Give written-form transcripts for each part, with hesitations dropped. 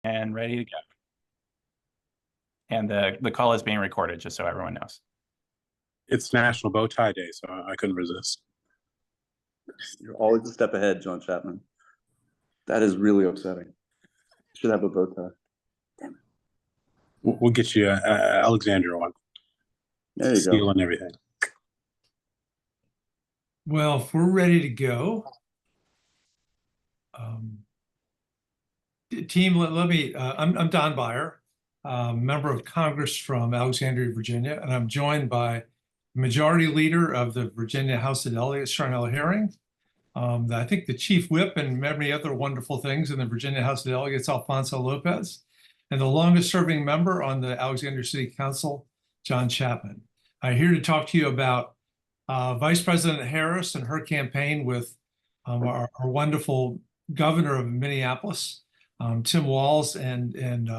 And ready to go. And the call is being recorded, just so everyone knows. It's National Bow Tie Day, so I couldn't resist. You're always a step ahead, John Chapman. That is really upsetting. You should have a bow tie. Damn it. We'll get you Alexandria one. There you Steel go. and everything. Well, if we're ready to go, team, let me, I'm Don Beyer, member of Congress from Alexandria, Virginia, and I'm joined by Majority Leader of the Virginia House of Delegates, Charnel Herring, I think the Chief Whip and many other wonderful things in the Virginia House of Delegates, Alfonso Lopez, and the longest serving member on the Alexandria City Council, John Chapman. I'm here to talk to you about Vice President Harris and her campaign with our wonderful governor of Minneapolis, Tim Walz, and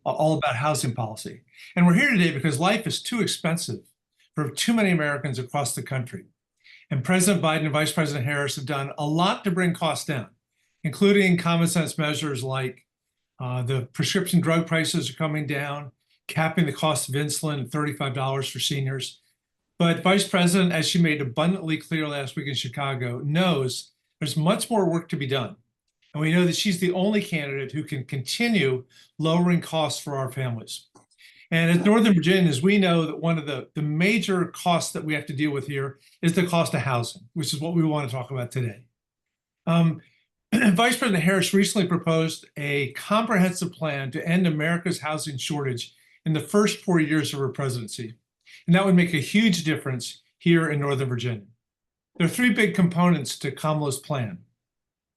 all about housing policy. And we're here today because life is too expensive for too many Americans across the country. And President Biden and Vice President Harris have done a lot to bring costs down, including common sense measures like the prescription drug prices are coming down, capping the cost of insulin at $35 for seniors. But Vice President, as she made abundantly clear last week in Chicago, knows there's much more work to be done. And we know that she's the only candidate who can continue lowering costs for our families. And as Northern Virginians, we know that one of the major costs that we have to deal with here is the cost of housing, which is what we want to talk about today. Vice President Harris recently proposed a comprehensive plan to end America's housing shortage in the first 4 years of her presidency. And that would make a huge difference here in Northern Virginia. There are three big components to Kamala's plan.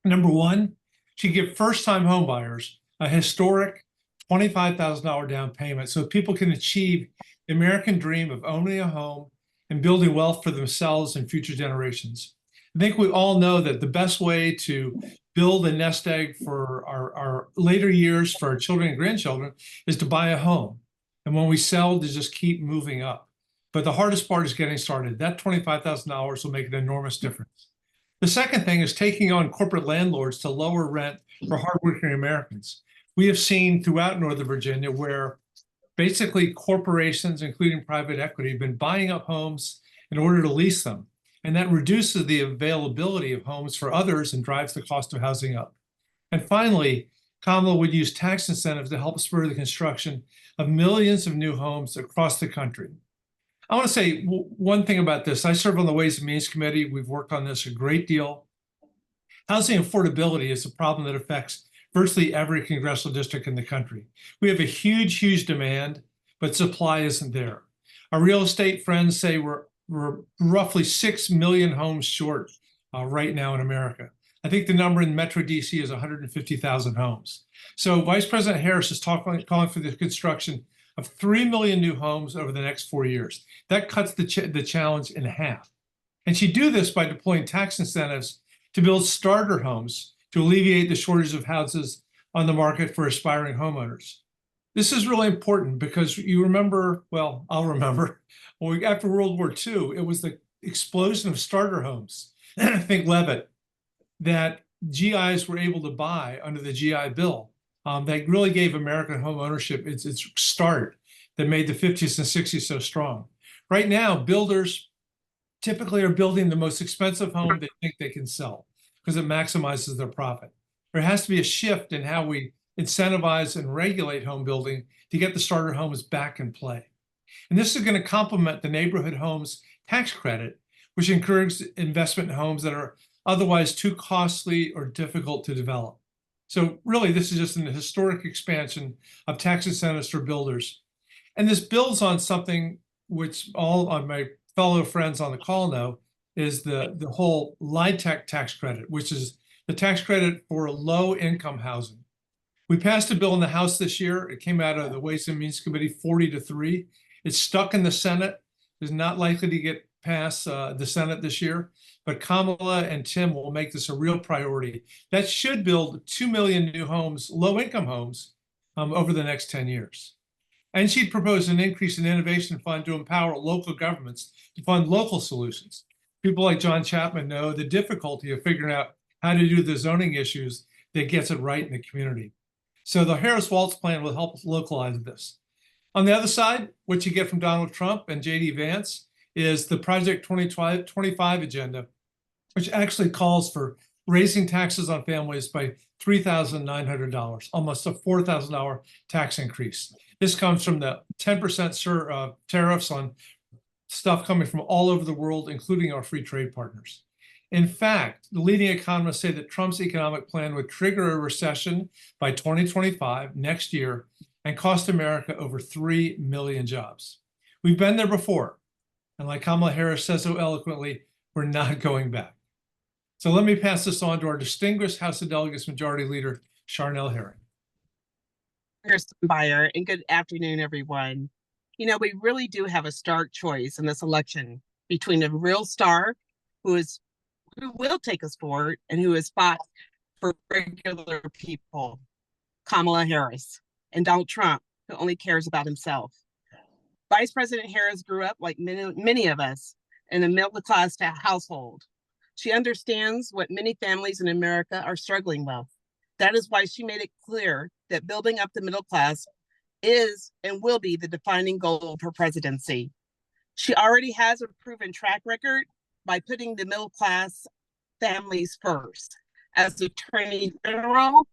Number one, she'd give first-time homebuyers a historic $25,000 down payment so people can achieve the American dream of owning a home and building wealth for themselves and future generations. I think we all know that the best way to build a nest egg for our later years, for our children and grandchildren, is to buy a home. And when we sell, to just keep moving up. But the hardest part is getting started. That $25,000 will make an enormous difference. The second thing is taking on corporate landlords to lower rent for hardworking Americans. We have seen throughout Northern Virginia where basically corporations, including private equity, have been buying up homes in order to lease them. And that reduces the availability of homes for others and drives the cost of housing up. And finally, Kamala would use tax incentives to help spur the construction of millions of new homes across the country. I want to say one thing about this. I serve on the Ways and Means Committee. We've worked on this a great deal. Housing affordability is a problem that affects virtually every congressional district in the country. We have a huge, huge demand, but supply isn't there. Our real estate friends say we're roughly 6 million homes short right now in America. I think the number in Metro DC is 150,000 homes. So Vice President Harris is calling for the construction of 3 million new homes over the next 4 years. That cuts the challenge in half. And she'd do this by deploying tax incentives to build starter homes to alleviate the shortage of houses on the market for aspiring homeowners. This is really important because you remember, well, I'll remember, after World War II, it was the explosion of starter homes. I think Levitt, that GIs were able to buy under the GI Bill. That really gave American home ownership its start that made the 50s and 60s so strong. Right now, builders typically are building the most expensive home they think they can sell because it maximizes their profit. There has to be a shift in how we incentivize and regulate home building to get the starter homes back in play. And this is going to complement the neighborhood homes tax credit, which encourages investment in homes that are otherwise too costly or difficult to develop. So really, this is just an historic expansion of tax incentives for builders. And this builds on something which all of my fellow friends on the call know is the whole LIHTC tax credit, which is the tax credit for low-income housing. We passed a bill in the House this year. It came out of the Ways and Means Committee 40-3. It's stuck in the Senate. It's not likely to get past the Senate this year. But Kamala and Tim will make this a real priority. That should build 2 million new homes, low-income homes, over the next 10 years. And she'd proposed an increase in innovation fund to empower local governments to fund local solutions. People like John Chapman know the difficulty of figuring out how to do the zoning issues that gets it right in the community. So the Harris-Walz plan will help localize this. On the other side, what you get from Donald Trump and J.D. Vance is the Project 2025 agenda, which actually calls for raising taxes on families by $3,900, almost a $4,000 tax increase. This comes from the 10% tariffs on stuff coming from all over the world, including our free trade partners. In fact, the leading economists say that Trump's economic plan would trigger a recession by 2025, next year, and cost America over 3 million jobs. We've been there before. And like Kamala Harris says so eloquently, we're not going back. So let me pass this on to our distinguished House of Delegates Majority Leader, Charnel Herring. Buyer, and good afternoon, everyone. You know, we really do have a stark choice in this election between a real star who will take us forward and who has fought for regular people, Kamala Harris, and Donald Trump, who only cares about himself. Vice President Harris grew up, like many of us, in a middle-class household. She understands what many families in America are struggling with. That is why she made it clear that building up the middle class is and will be the defining goal of her presidency. She already has a proven track record by putting the middle class families first. As Attorney General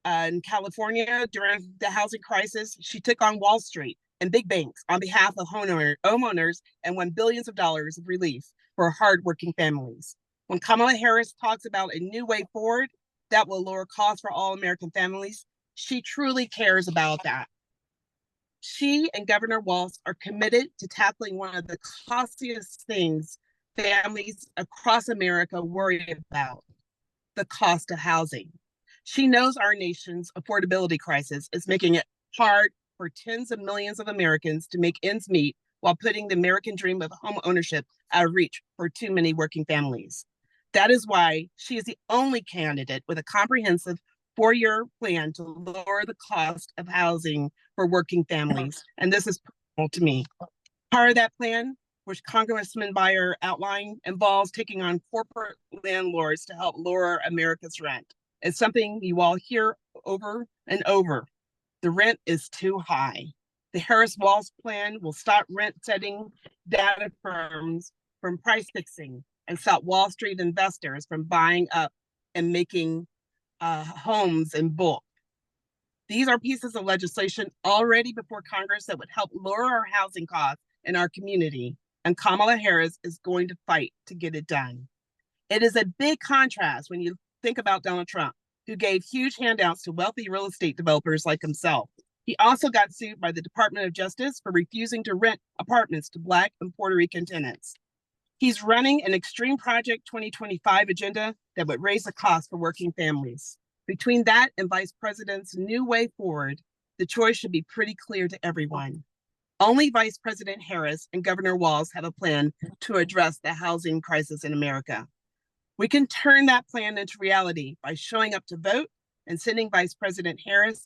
in California during the housing crisis, she took on Wall Street and big banks on behalf of homeowners and won billions of dollars of relief for hardworking families. When Kamala Harris talks about a new way forward that will lower costs for all American families, she truly cares about that. She and Governor Walz are committed to tackling one of the costliest things families across America worry about, the cost of housing. She knows our nation's affordability crisis is making it hard for tens of millions of Americans to make ends meet while putting the American dream of home ownership out of reach for too many working families. That is why she is the only candidate with a comprehensive 4-year plan to lower the cost of housing for working families. And this is personal to me. Part of that plan, which Congressman Buyer outlined, involves taking on corporate landlords to help lower America's rent. It's something you all hear over and over. The rent is too high. The Harris-Walz plan will stop rent-setting data firms from price fixing and stop Wall Street investors from buying up and making homes in bulk. These are pieces of legislation already before Congress that would help lower our housing costs in our community, and Kamala Harris is going to fight to get it done. It is a big contrast when you think about Donald Trump, who gave huge handouts to wealthy real estate developers like himself. He also got sued by the Department of Justice for refusing to rent apartments to Black and Puerto Rican tenants. He's running an extreme Project 2025 agenda that would raise the cost for working families. Between that and Vice President's new way forward, the choice should be pretty clear to everyone. Only Vice President Harris and Governor Walz have a plan to address the housing crisis in America. We can turn that plan into reality by showing up to vote and sending Vice President Harris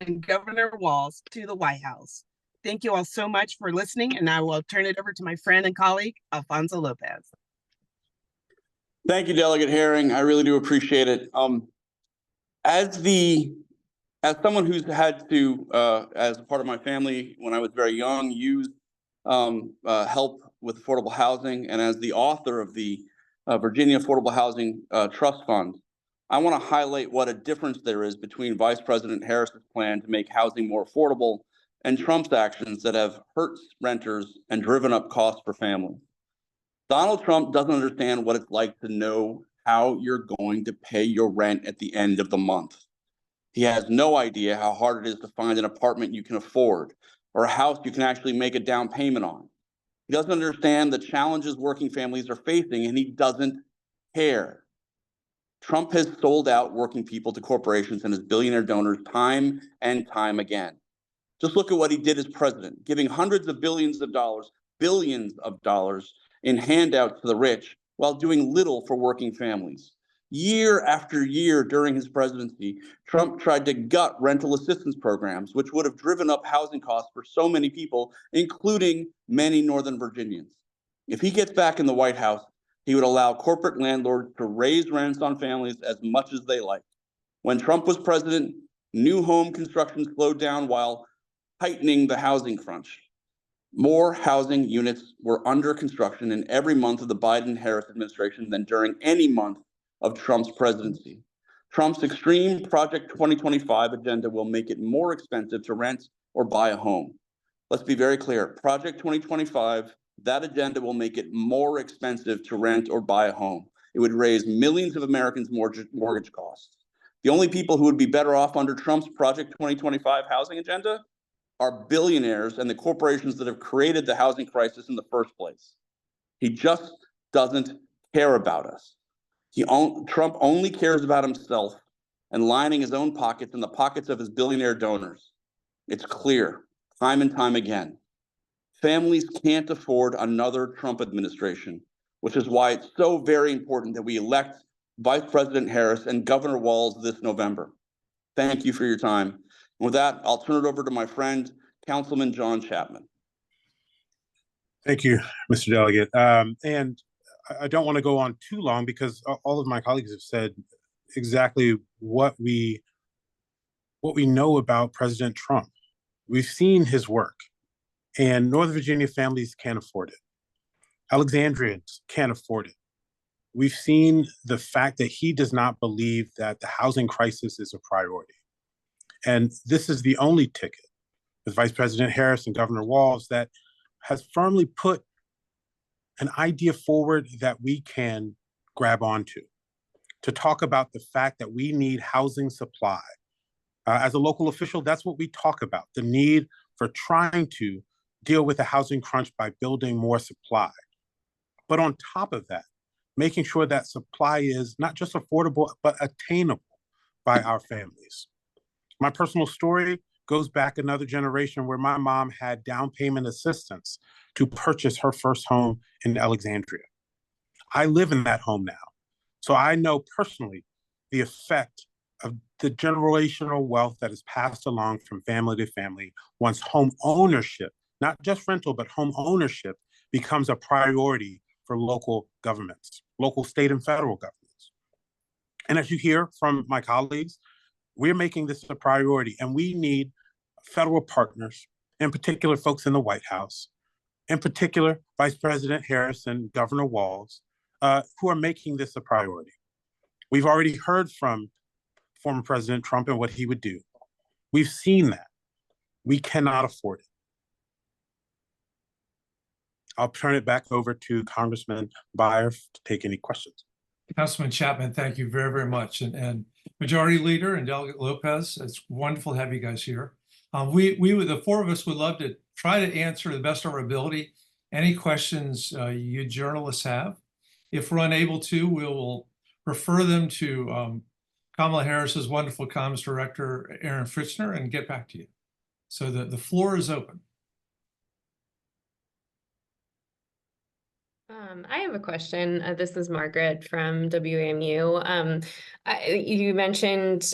and Governor Walz to the White House. Thank you all so much for listening, and I will turn it over to my friend and colleague, Alfonso Lopez. Thank you, Delegate Herring. I really do appreciate it. As someone who's had to, as a part of my family when I was very young, use help with affordable housing, and as the author of the Virginia Affordable Housing Trust Fund, I want to highlight what a difference there is between Vice President Harris's plan to make housing more affordable and Trump's actions that have hurt renters and driven up costs for families. Donald Trump doesn't understand what it's like to know how you're going to pay your rent at the end of the month. He has no idea how hard it is to find an apartment you can afford or a house you can actually make a down payment on. He doesn't understand the challenges working families are facing, and he doesn't care. Trump has sold out working people to corporations and his billionaire donors time and time again. Just look at what he did as president, giving hundreds of billions of dollars in handouts to the rich while doing little for working families. Year after year during his presidency, Trump tried to gut rental assistance programs, which would have driven up housing costs for so many people, including many Northern Virginians. If he gets back in the White House, he would allow corporate landlords to raise rents on families as much as they like. When Trump was president, New home construction slowed down while tightening the housing crunch. More housing units were under construction in every month of the Biden-Harris administration than during any month of Trump's presidency. Trump's extreme Project 2025 agenda will make it more expensive to rent or buy a home. Let's be very clear. Project 2025, that agenda will make it more expensive to rent or buy a home. It would raise millions of Americans' mortgage costs. The only people who would be better off under Trump's Project 2025 housing agenda are billionaires and the corporations that have created the housing crisis in the first place. He just doesn't care about us. Trump only cares about himself and lining his own pockets and the pockets of his billionaire donors. It's clear, time and time again. Families can't afford another Trump administration, which is why it's so very important that we elect Vice President Harris and Governor Walz this November. Thank you for your time. And with that, I'll turn it over to my friend, Councilman John Chapman. Thank you, Mr. Delegate. And I don't want to go on too long because all of my colleagues have said exactly what we know about President Trump. We've seen his work, and Northern Virginia families can't afford it. Alexandrians can't afford it. We've seen the fact that he does not believe that the housing crisis is a priority. And this is the only ticket with Vice President Harris and Governor Walz that has firmly put an idea forward that we can grab onto, to talk about the fact that we need housing supply. As a local official, that's what we talk about, the need for trying to deal with the housing crunch by building more supply. But on top of that, making sure that supply is not just affordable, but attainable by our families. My personal story goes back another generation where my mom had down payment assistance to purchase her first home in Alexandria. I live in that home now. So I know personally the effect of the generational wealth that is passed along from family to family once home ownership, not just rental, but home ownership becomes a priority for local governments, local, state, and federal governments. And as you hear from my colleagues, we're making this a priority, and we need federal partners, in particular folks in the White House, in particular Vice President Harris and Governor Walz, who are making this a priority. We've already heard from former President Trump and what he would do. We've seen that. We cannot afford it. I'll turn it back over to Congressman Beyer to take any questions. Councilman Chapman, thank you very, very much. And Majority Leader and Delegate Lopez, it's wonderful to have you guys here. The four of us would love to try to answer to the best of our ability any questions you journalists have. If we're unable to, we will refer them to Kamala Harris's wonderful comms director, Aaron Fritzner, and get back to you. So the floor is open. I have a question. This is Margaret from WAMU. You mentioned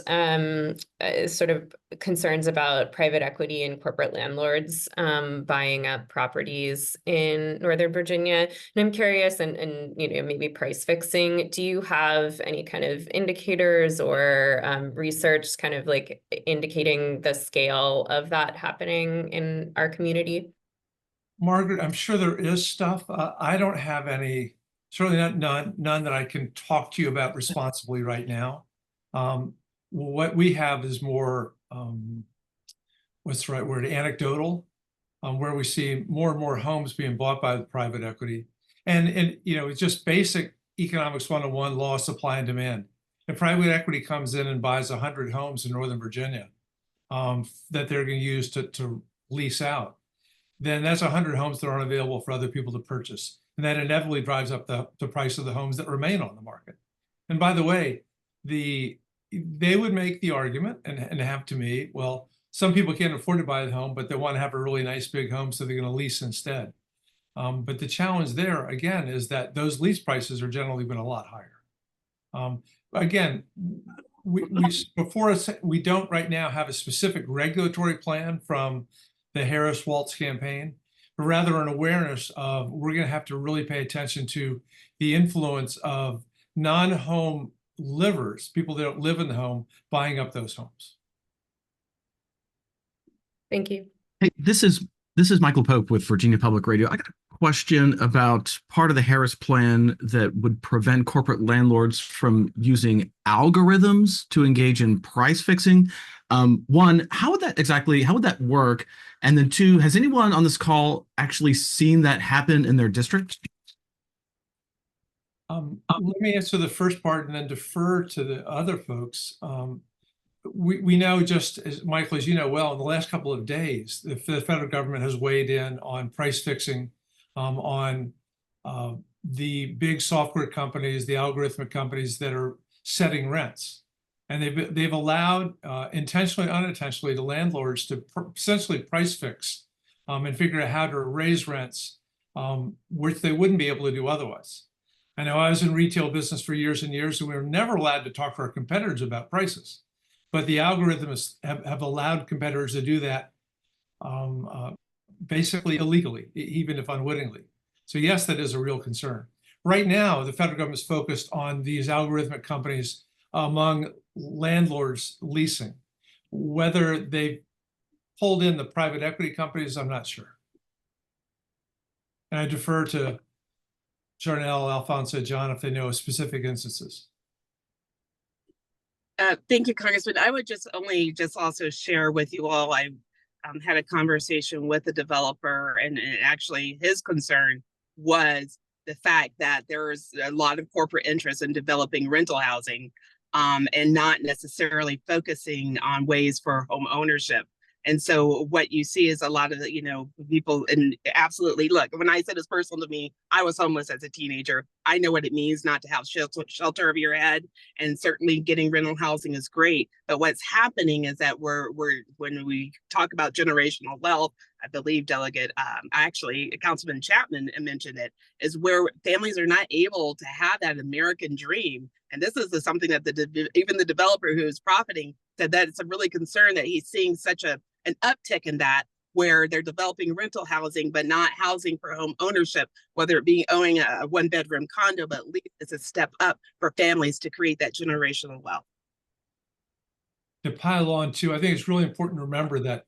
sort of concerns about private equity and corporate landlords buying up properties in Northern Virginia. And I'm curious, and maybe price fixing. Do you have any kind of indicators or research kind of like indicating the scale of that happening in our community? Margaret, I'm sure there is stuff. I don't have any, certainly none that I can talk to you about responsibly right now. What we have is more, what's the right word, anecdotal, where we see more and more homes being bought by the private equity. And it's just basic economics 101, law of supply and demand. If private equity comes in and buys 100 homes in Northern Virginia that they're going to use to lease out, then that's 100 homes that aren't available for other people to purchase. And that inevitably drives up the price of the homes that remain on the market. And by the way, they would make the argument and have to me, well, some people can't afford to buy the home, but they want to have a really nice big home, so they're going to lease instead. But the challenge there, again, is that those lease prices are generally been a lot higher. Again, we don't right now have a specific regulatory plan from the Harris-Walz campaign, but rather an awareness of we're going to have to really pay attention to the influence of non-home livers, people that don't live in the home, buying up those homes. Thank you. Hey, this is Michael Pope with Virginia Public Radio. I got a question about part of the Harris Plan that would prevent corporate landlords from using algorithms to engage in price fixing. One, how would that work? And then two, has anyone on this call actually seen that happen in their district? Let me answer the first part and then defer to the other folks. We know, just as Michael, as you know well, in the last couple of days, the federal government has weighed in on price fixing on the big software companies, the algorithmic companies that are setting rents. And they've allowed, intentionally, unintentionally, the landlords to essentially price fix and figure out how to raise rents, which they wouldn't be able to do otherwise. I know I was in retail business for years and years, and we were never allowed to talk to our competitors about prices. But the algorithms have allowed competitors to do that basically illegally, even if unwittingly. So yes, that is a real concern. Right now, the federal government is focused on these algorithmic companies among landlords leasing. Whether they've pulled in the private equity companies, I'm not sure. And I defer to Jarnell, Alfonso, John, if they know of specific instances. Thank you, Congressman. I would just also share with you all, I had a conversation with a developer, and actually his concern was the fact that there's a lot of corporate interest in developing rental housing and not necessarily focusing on ways for home ownership. And so what you see is a lot of the, people, and absolutely, look, when I said it's personal to me, I was homeless as a teenager. I know what it means not to have shelter over your head, and certainly getting rental housing is great. But what's happening is that when we talk about generational wealth, I believe actually Councilman Chapman mentioned it, is where families are not able to have that American dream. And this is something that even the developer who is profiting said that it's a really concern that he's seeing such an uptick in that, where they're developing rental housing, but not housing for home ownership, whether it be owning a one-bedroom condo, but at least it's a step up for families to create that generational wealth. To pile on too, I think it's really important to remember that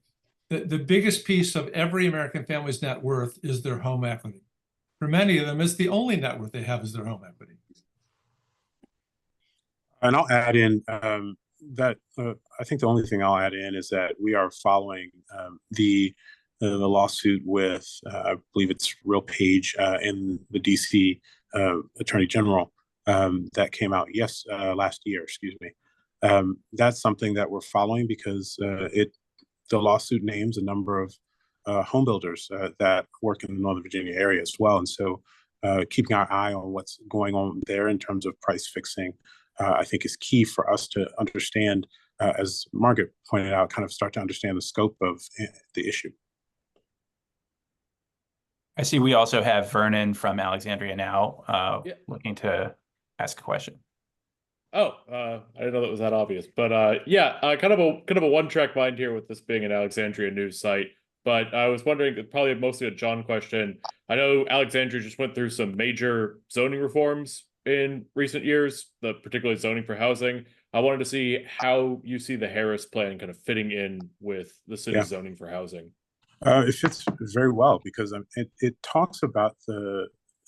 the biggest piece of every American family's net worth is their home equity. For many of them, it's the only net worth they have is their home equity. And I'll add in that I think the only thing I'll add in is that we are following the lawsuit with I believe it's RealPage in the DC Attorney General that came out last year. Excuse me. That's something that we're following because the lawsuit names a number of home builders that work in the Northern Virginia area as well, and so keeping our eye on what's going on there in terms of price fixing. I think is key for us to understand, as Margaret pointed out, kind of start to understand the scope of the issue. I see we also have Vernon from Alexandria Now looking to ask a question. Oh, I didn't know that was that obvious, but kind of a one-track mind here with this being an Alexandria news site. But I was wondering, probably mostly a John question. I know Alexandria just went through some major zoning reforms in recent years, particularly zoning for housing. I wanted to see how you see the Harris Plan kind of fitting in with the city's zoning for housing. It fits very well because it talks about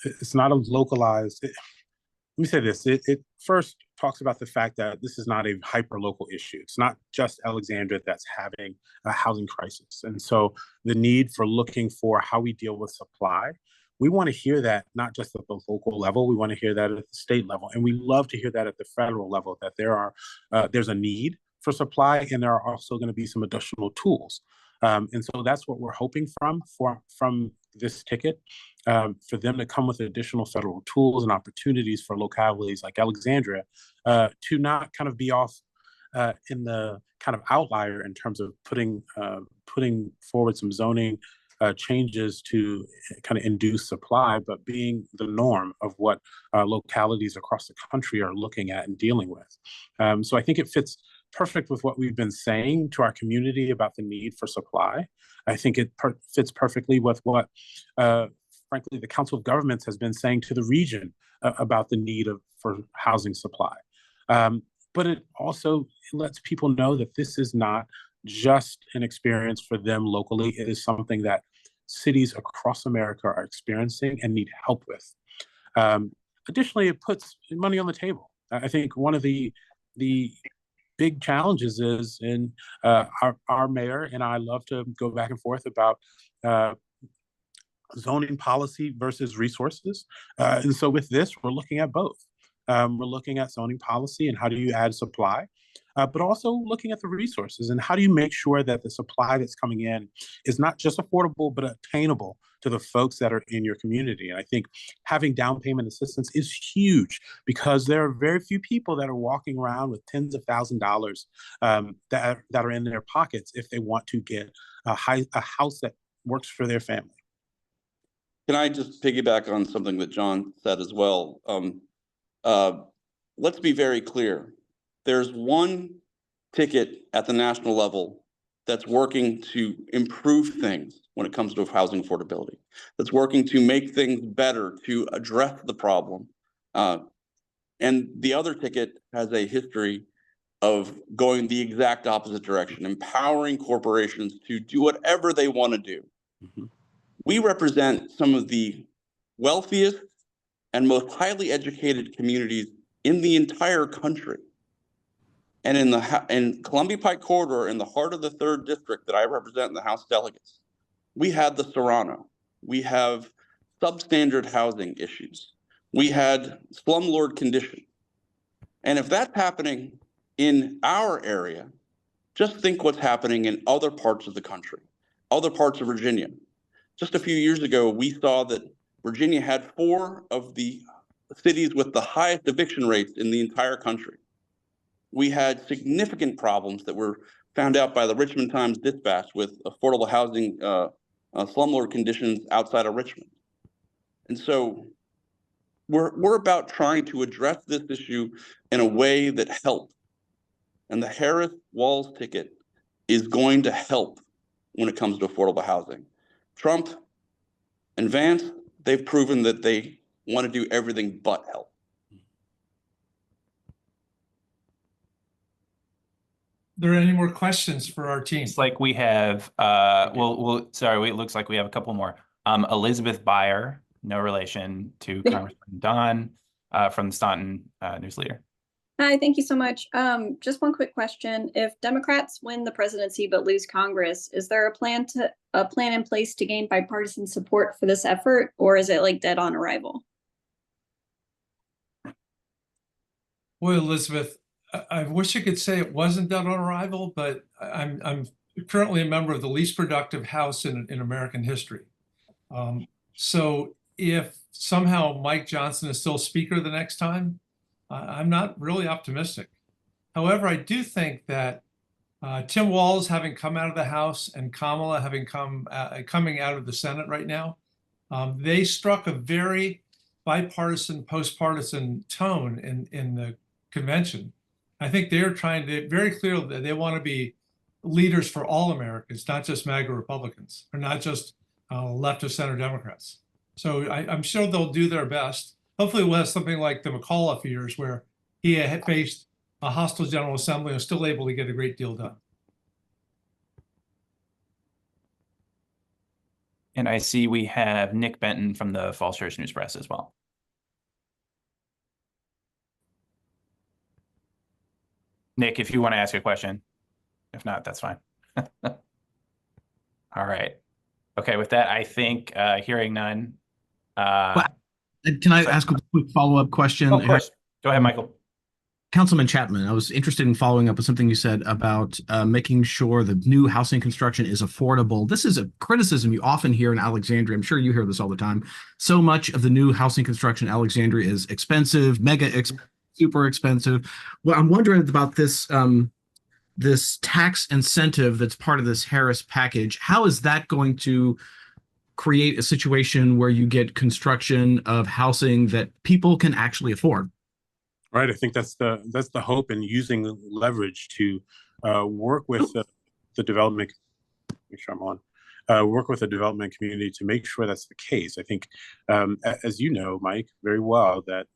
it's not a localized. Let me say this. It first talks about the fact that this is not a hyper-local issue. It's not just Alexandria that's having a housing crisis. And so the need for looking for how we deal with supply, we want to hear that not just at the local level, we want to hear that at the state level. And we love to hear that at the federal level, that there's a need for supply and there are also going to be some additional tools. And so that's what we're hoping from this ticket, for them to come with additional federal tools and opportunities for localities like Alexandria to not kind of be off in the kind of outlier in terms of putting forward some zoning changes to kind of induce supply, but being the norm of what localities across the country are looking at and dealing with. So I think it fits perfect with what we've been saying to our community about the need for supply. I think it fits perfectly with what, frankly, the Council of Governments has been saying to the region about the need for housing supply. But it also lets people know that this is not just an experience for them locally. It is something that cities across America are experiencing and need help with. Additionally, it puts money on the table. I think one of the big challenges is, and our mayor and I love to go back and forth about zoning policy versus resources. And so with this, we're looking at both. We're looking at zoning policy and how do you add supply, but also looking at the resources and how do you make sure that the supply that's coming in is not just affordable, but attainable to the folks that are in your community. And I think having down payment assistance is huge because there are very few people that are walking around with tens of $1,000s that are in their pockets if they want to get a house that works for their family. Can I just piggyback on something that John said as well? Let's be very clear. There's one ticket at the national level that's working to improve things when it comes to housing affordability, that's working to make things better, to address the problem. And the other ticket has a history of going the exact opposite direction, empowering corporations to do whatever they want to do. Mm-hmm. We represent some of the wealthiest and most highly educated communities in the entire country. And in Columbia Pike Corridor, in the heart of the 3rd District that I represent in the House Delegates, we had the Serrano. We have substandard housing issues. We had slumlord condition. And if that's happening in our area, just think what's happening in other parts of the country, other parts of Virginia. Just a few years ago, we saw that Virginia had 4 of the cities with the highest eviction rates in the entire country. We had significant problems that were found out by the Richmond Times-Dispatch with affordable housing slumlord conditions outside of Richmond. And so we're about trying to address this issue in a way that helps. And the Harris-Walz ticket is going to help when it comes to affordable housing. Trump and Vance, they've proven that they want to do everything but help. Are there any more questions for our team? It's like we have, sorry, it looks like we have a couple more. Elizabeth Beyer, no relation to Congressman Dunn, from the Staunton News Leader. Hi, thank you so much. Just one quick question. If Democrats win the presidency but lose Congress, is there a plan in place to gain bipartisan support for this effort, or is it like dead on arrival? Boy, Elizabeth, I wish I could say it wasn't dead on arrival, but I'm currently a member of the least productive House in American history. So if somehow Mike Johnson is still Speaker the next time, I'm not really optimistic. However, I do think that Tim Walz having come out of the House and Kamala having coming out of the Senate right now, they struck a very bipartisan, post-partisan tone in the convention. I think they're trying to very clear that they want to be leaders for all Americans, not just MAGA Republicans, or not just left of center Democrats. So I'm sure they'll do their best. Hopefully we'll have something like the McAuliffe years where he had faced a hostile General Assembly and was still able to get a great deal done. And I see we have Nick Benton from the Falls Church News Press as well. Nick, if you want to ask a question. If not, that's fine. All right. Okay, with that, I think hearing none. Can I ask a quick follow-up question? Of course. Go ahead, Michael. Councilman Chapman, I was interested in following up with something you said about making sure the new housing construction is affordable. This is a criticism you often hear in Alexandria. I'm sure you hear this all the time. So much of the new housing construction in Alexandria is expensive, super expensive. Well, I'm wondering about this this tax incentive that's part of this Harris package. How is that going to create a situation where you get construction of housing that people can actually afford? Right. I think that's the hope, in using leverage to work with the development. Make sure I'm on. Work with the development community to make sure that's the case. I think, as you know, Mike, very well, that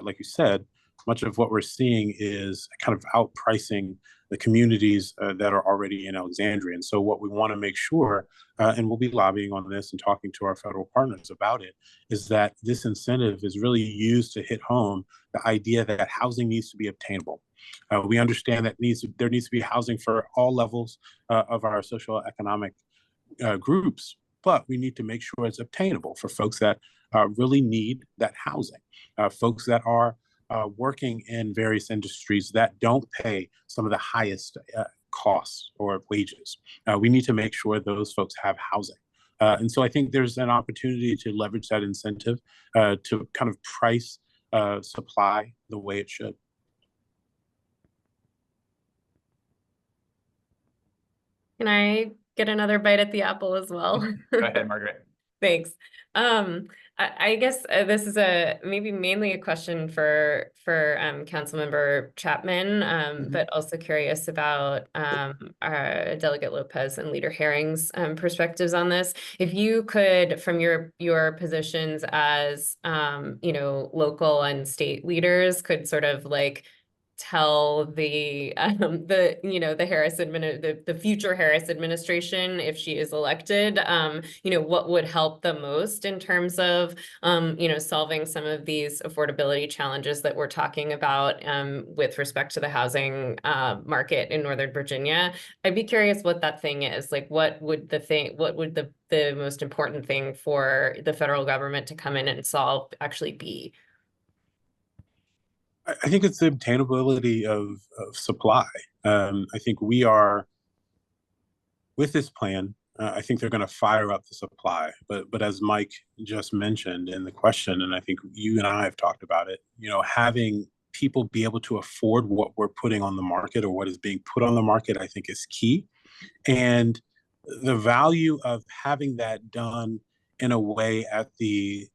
like you said, much of what we're seeing is kind of outpricing the communities that are already in Alexandria. And so what we want to make sure, and we'll be lobbying on this and talking to our federal partners about it, is that this incentive is really used to hit home the idea that housing needs to be obtainable. We understand that there needs to be housing for all levels of our social economic groups, but we need to make sure it's obtainable for folks that really need that housing, folks that are working in various industries that don't pay some of the highest costs or wages. We need to make sure those folks have housing. And so I think there's an opportunity to leverage that incentive to kind of price supply the way it should. Can I get another bite at the apple as well? Go ahead, Margaret. Thanks. I guess this is maybe mainly a question for Councilmember Chapman, but also curious about our Delegate Lopez and Leader Herring's perspectives on this. If you could, from your positions as local and state leaders, could sort of like tell the Harris the future Harris administration, if she is elected, what would help the most in terms of solving some of these affordability challenges that we're talking about with respect to the housing market in Northern Virginia. I'd be curious what that thing is. Like, what would the most important thing for the federal government to come in and solve actually be? I think it's the obtainability of supply. I think we are, with this plan, I think they're going to fire up the supply. But as Mike just mentioned in the question, and I think you and I have talked about it, having people be able to afford what we're putting on the market or what is being put on the market, I think is key. And the value of having that done in a way at the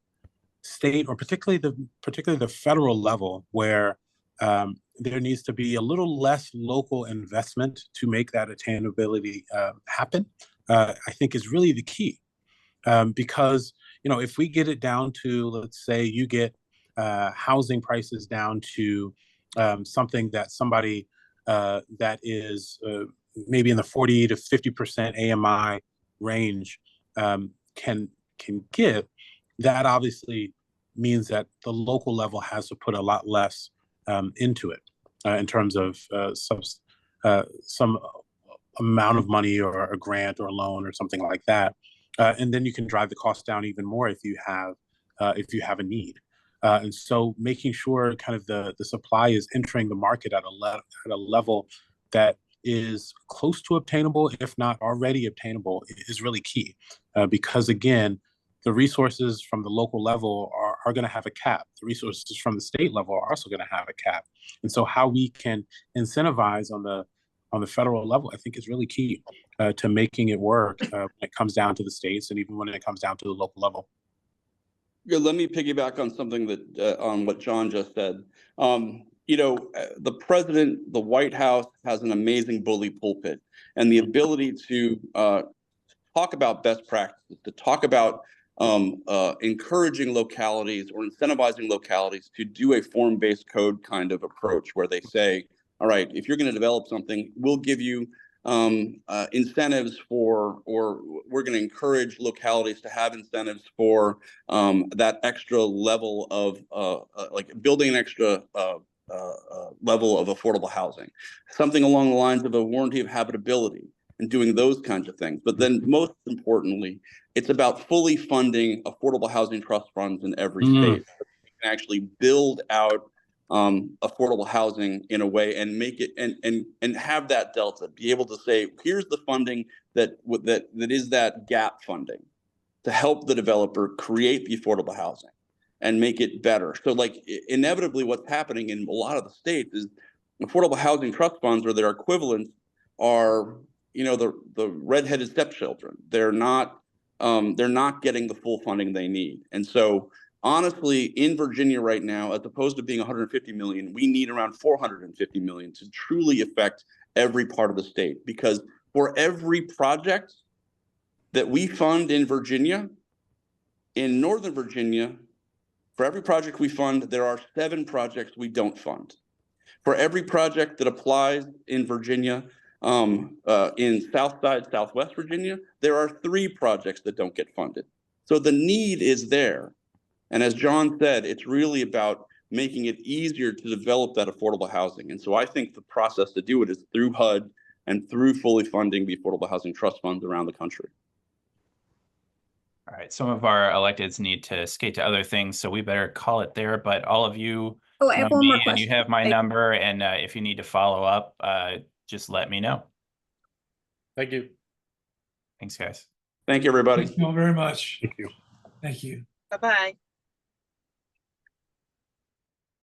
state or particularly the federal level where there needs to be a little less local investment to make that attainability happen, I think is really the key. Because, if we get it down to, let's say you get housing prices down to something that somebody that is maybe in the 40 to 50% AMI range can get, that obviously means that the local level has to put a lot less into it in terms of some amount of money or a grant or a loan or something like that. And then you can drive the cost down even more if you have a need. And so making sure kind of the supply is entering the market at a level that is close to obtainable, if not already obtainable, is really key. Because again, the resources from the local level are going to have a cap. The resources from the state level are also going to have a cap. And so how we can incentivize on the federal level, I think, is really key to making it work when it comes down to the states and even when it comes down to the local level. Yeah, let me piggyback on something that on what John just said. The president, the White House has an amazing bully pulpit, and the ability to talk about best practices, to talk about encouraging localities or incentivizing localities to do a form-based code kind of approach where they say, all right, if you're going to develop something, we'll give you incentives or we're going to encourage localities to have incentives for that extra level of like building an extra level of affordable housing, something along the lines of a warranty of habitability and doing those kinds of things. But then most importantly, it's about fully funding affordable housing trust funds in every state. So you can actually build out affordable housing in a way and make it and have that delta, be able to say, here's the funding that is that gap funding to help the developer create the affordable housing and make it better. So like inevitably what's happening in a lot of the states is affordable housing trust funds or their equivalents are, the redheaded stepchildren. They're not getting the full funding they need. And so honestly, in Virginia right now, as opposed to being 150 million, we need around 450 million to truly affect every part of the state. Because for every project that we fund in Virginia, in Northern Virginia, for every project we fund, there are 7 projects we don't fund. For every project that applies in Virginia, in Southside, Southwest Virginia, there are 3 projects that don't get funded. So the need is there. And as John said, it's really about making it easier to develop that affordable housing. And so I think the process to do it is through HUD and through fully funding the affordable housing trust funds around the country. All right, some of our electeds need to skate to other things, so we better call it there. But all of you Oh, I have know one more me and you question. have my I- number, and if you need to follow up, just let me know. Thank you. Thanks, guys. Thank you, everybody. Thank you all very much. Thank you. Thank you. Bye-bye.